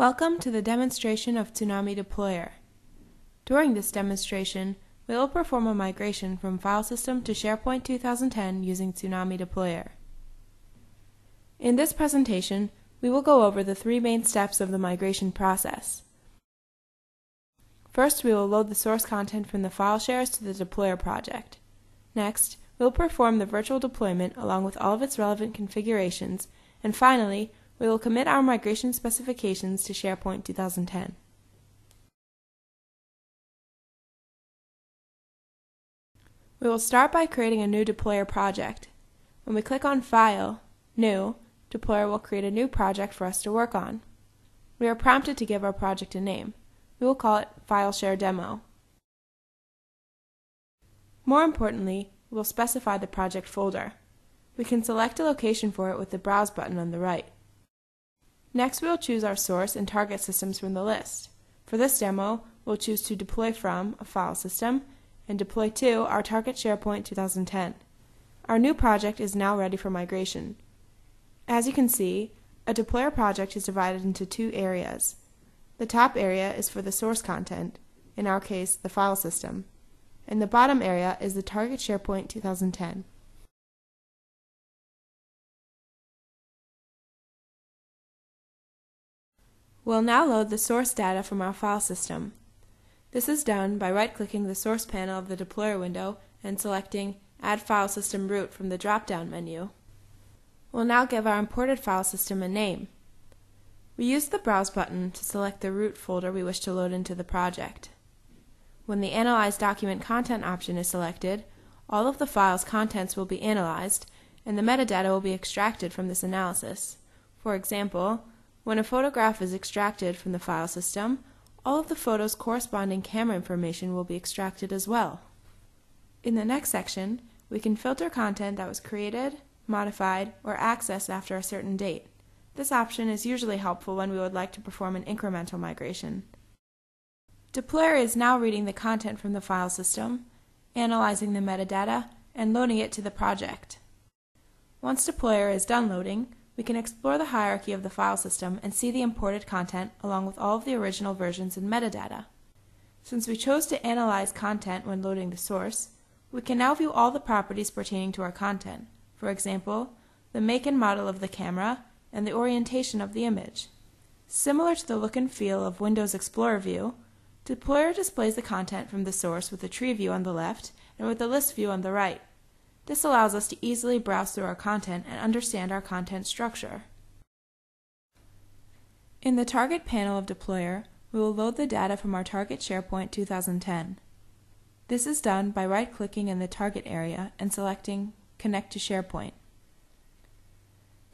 Welcome to the demonstration of Tzunami Deployer. During this demonstration, we will perform a migration from file system to SharePoint 2010 using Tzunami Deployer. In this presentation, we will go over the three main steps of the migration process. First, we will load the source content from the FileShares to the Deployer project. Next, we will perform the virtual deployment along with all of its relevant configurations, and finally, we will commit our migration specifications to SharePoint 2010. We will start by creating a new Deployer project. When we click on File, New, Deployer will create a new project for us to work on. We are prompted to give our project a name. We will call it FileShare Demo. More importantly, we will specify the project folder. We can select a location for it with the Browse button on the right. Next, we will choose our source and target systems from the list. For this demo, we'll choose to deploy from a file system and deploy to our target SharePoint 2010. Our new project is now ready for migration. As you can see, a Deployer project is divided into two areas. The top area is for the source content, in our case, the file system, and the bottom area is the target SharePoint 2010. We'll now load the source data from our file system. This is done by right-clicking the source panel of the Deployer window and selecting Add File System Root from the drop-down menu. We'll now give our imported file system a name. We use the Browse button to select the root folder we wish to load into the project. When the Analyze Document Content option is selected, all of the file's contents will be analyzed and the metadata will be extracted from this analysis. For example, when a photograph is extracted from the file system, all of the photo's corresponding camera information will be extracted as well. In the next section, we can filter content that was created, modified, or accessed after a certain date. This option is usually helpful when we would like to perform an incremental migration. Deployer is now reading the content from the file system, analyzing the metadata, and loading it to the project. Once Deployer is done loading, we can explore the hierarchy of the file system and see the imported content along with all of the original versions and metadata. Since we chose to analyze content when loading the source, we can now view all the properties pertaining to our content. For example, the make and model of the camera and the orientation of the image. Similar to the look and feel of Windows Explorer view, Deployer displays the content from the source with a tree view on the left and with a list view on the right. This allows us to easily browse through our content and understand our content structure. In the Target panel of Deployer, we will load the data from our target SharePoint 2010. This is done by right-clicking in the Target area and selecting Connect to SharePoint.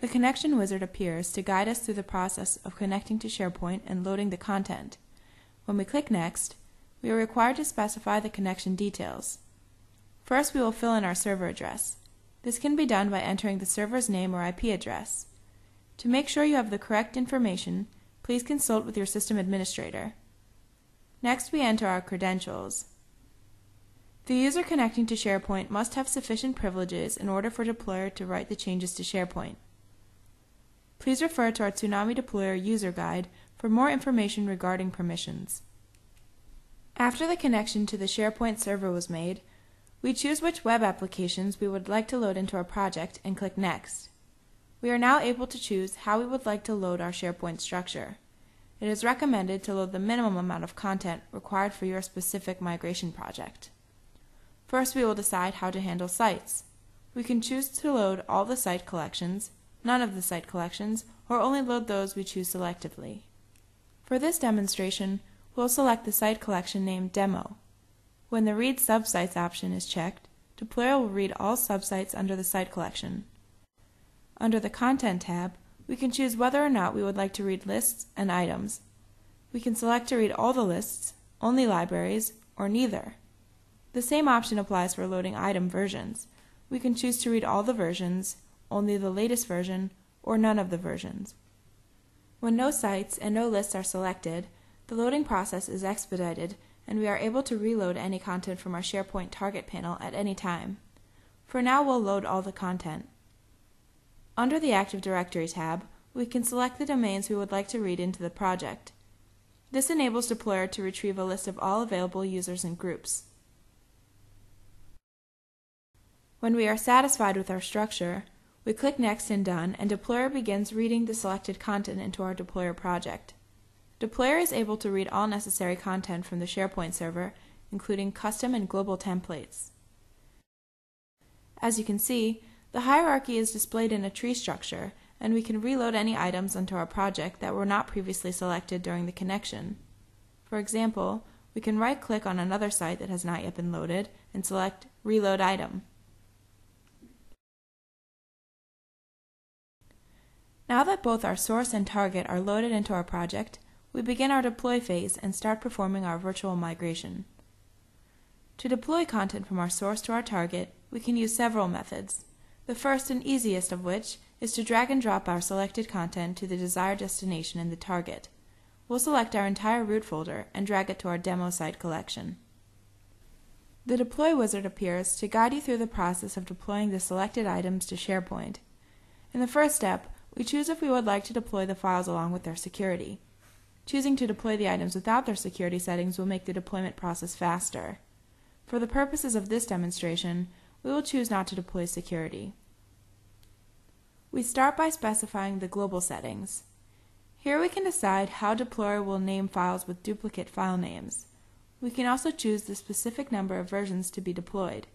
The connection wizard appears to guide us through the process of connecting to SharePoint and loading the content. When we click Next, we are required to specify the connection details. First, we will fill in our server address. This can be done by entering the server's name or IP address. To make sure you have the correct information, please consult with your system administrator. Next, we enter our credentials. The user connecting to SharePoint must have sufficient privileges in order for Deployer to write the changes to SharePoint. Please refer to our Tzunami Deployer user guide for more information regarding permissions. After the connection to the SharePoint server was made, we choose which web applications we would like to load into our project and click Next. We are now able to choose how we would like to load our SharePoint structure. It is recommended to load the minimum amount of content required for your specific migration project. First, we will decide how to handle sites. We can choose to load all the site collections, none of the site collections, or only load those we choose selectively. For this demonstration, we'll select the site collection named Demo. When the Read Subsites option is checked, Deployer will read all subsites under the site collection. Under the Content tab, we can choose whether or not we would like to read lists and items. We can select to read all the lists, only libraries, or neither. The same option applies for loading item versions. We can choose to read all the versions, only the latest version, or none of the versions. When no sites and no lists are selected, the loading process is expedited and we are able to reload any content from our SharePoint target panel at any time. For now, we'll load all the content. Under the Active Directory tab, we can select the domains we would like to read into the project. This enables Deployer to retrieve a list of all available users and groups. When we are satisfied with our structure, we click Next and Done, and Deployer begins reading the selected content into our Deployer project. Deployer is able to read all necessary content from the SharePoint server, including custom and global templates. As you can see, the hierarchy is displayed in a tree structure, and we can reload any items onto our project that were not previously selected during the connection. For example, we can right-click on another site that has not yet been loaded and select Reload Item. Now that both our source and target are loaded into our project, we begin our deploy phase and start performing our virtual migration. To deploy content from our source to our target, we can use several methods. The first and easiest of which is to drag and drop our selected content to the desired destination in the target. We'll select our entire root folder and drag it to our demo site collection. The Deploy wizard appears to guide you through the process of deploying the selected items to SharePoint. In the first step, we choose if we would like to deploy the files along with their security. Choosing to deploy the items without their security settings will make the deployment process faster. For the purposes of this demonstration, we will choose not to deploy security. We start by specifying the global settings. Here we can decide how Deployer will name files with duplicate file names. We can also choose the specific number of versions to be deployed.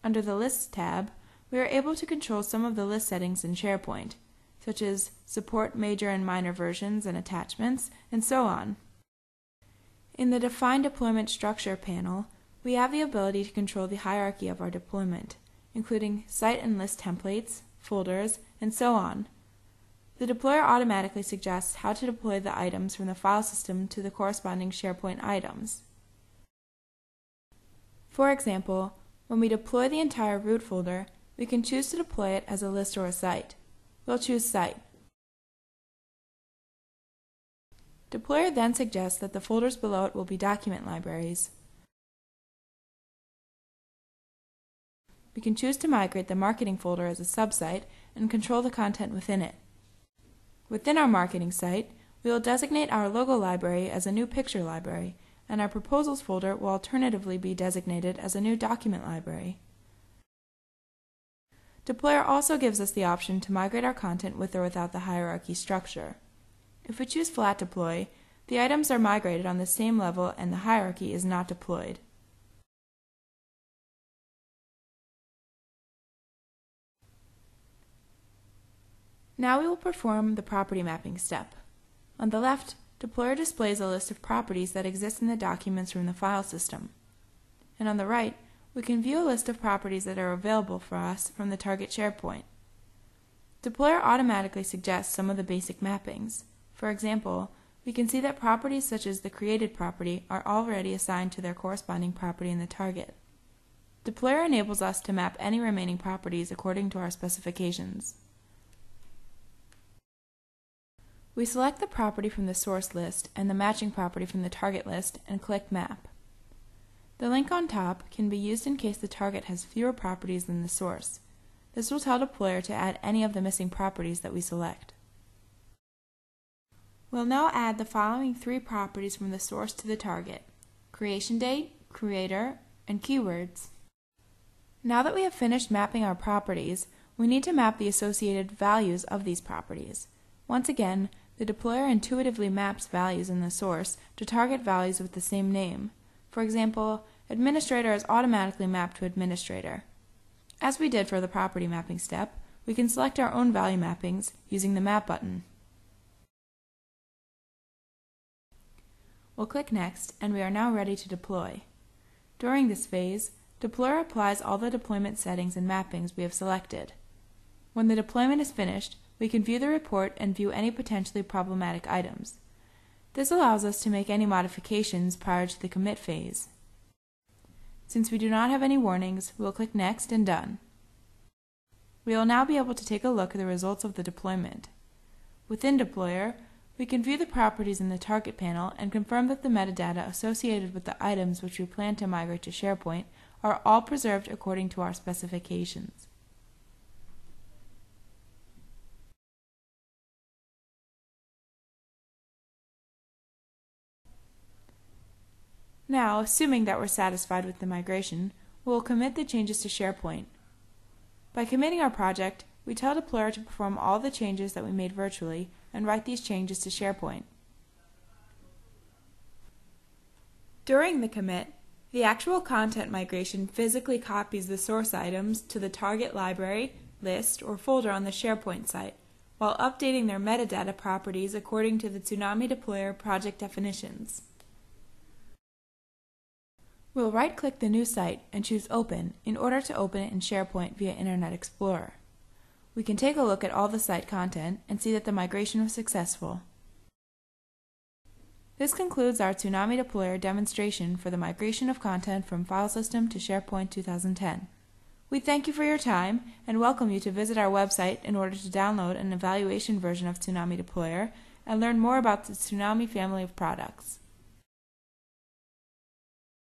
Under the Lists tab, we are able to control some of the list settings in SharePoint, such as support major and minor versions and attachments, and so on. In the Define Deployment Structure panel, we have the ability to control the hierarchy of our deployment, including site and list templates, folders, and so on. The deployer automatically suggests how to deploy the items from the file system to the corresponding SharePoint items. For example, when we deploy the entire root folder, we can choose to deploy it as a list or a site. We'll choose Site. Deployer then suggests that the folders below it will be document libraries. We can choose to migrate the marketing folder as a subsite and control the content within it. Within our marketing site, we will designate our logo library as a new picture library, and our proposals folder will alternatively be designated as a new document library. Deployer also gives us the option to migrate our content with or without the hierarchy structure. If we choose Flat Deploy, the items are migrated on the same level and the hierarchy is not deployed. Now we will perform the property mapping step. On the left, Deployer displays a list of properties that exist in the documents from the file system. And on the right, we can view a list of properties that are available for us from the target SharePoint. Deployer automatically suggests some of the basic mappings. For example, we can see that properties such as the created property are already assigned to their corresponding property in the target. Deployer enables us to map any remaining properties according to our specifications. We select the property from the source list and the matching property from the target list and click Map. The link on top can be used in case the target has fewer properties than the source. This will tell Deployer to add any of the missing properties that we select. We'll now add the following 3 properties from the source to the target: creation date, creator, and keywords. Now that we have finished mapping our properties, we need to map the associated values of these properties. Once again, the Deployer intuitively maps values in the source to target values with the same name. For example, administrator is automatically mapped to administrator. As we did for the property mapping step, we can select our own value mappings using the Map button. We'll click Next, and we are now ready to deploy. During this phase, Deployer applies all the deployment settings and mappings we have selected. When the deployment is finished, we can view the report and view any potentially problematic items. This allows us to make any modifications prior to the commit phase. Since we do not have any warnings, we will click Next and Done. We will now be able to take a look at the results of the deployment. Within Deployer, we can view the properties in the target panel and confirm that the metadata associated with the items which we plan to migrate to SharePoint are all preserved according to our specifications. Now, assuming that we're satisfied with the migration, we'll commit the changes to SharePoint. By committing our project, we tell Deployer to perform all the changes that we made virtually and write these changes to SharePoint. During the commit, the actual content migration physically copies the source items to the target library, list, or folder on the SharePoint site, while updating their metadata properties according to the Tzunami Deployer project definitions. We'll right-click the new site and choose Open in order to open it in SharePoint via Internet Explorer. We can take a look at all the site content and see that the migration was successful. This concludes our Tzunami Deployer demonstration for the migration of content from File System to SharePoint 2010. We thank you for your time and welcome you to visit our website in order to download an evaluation version of Tzunami Deployer and learn more about the Tzunami family of products.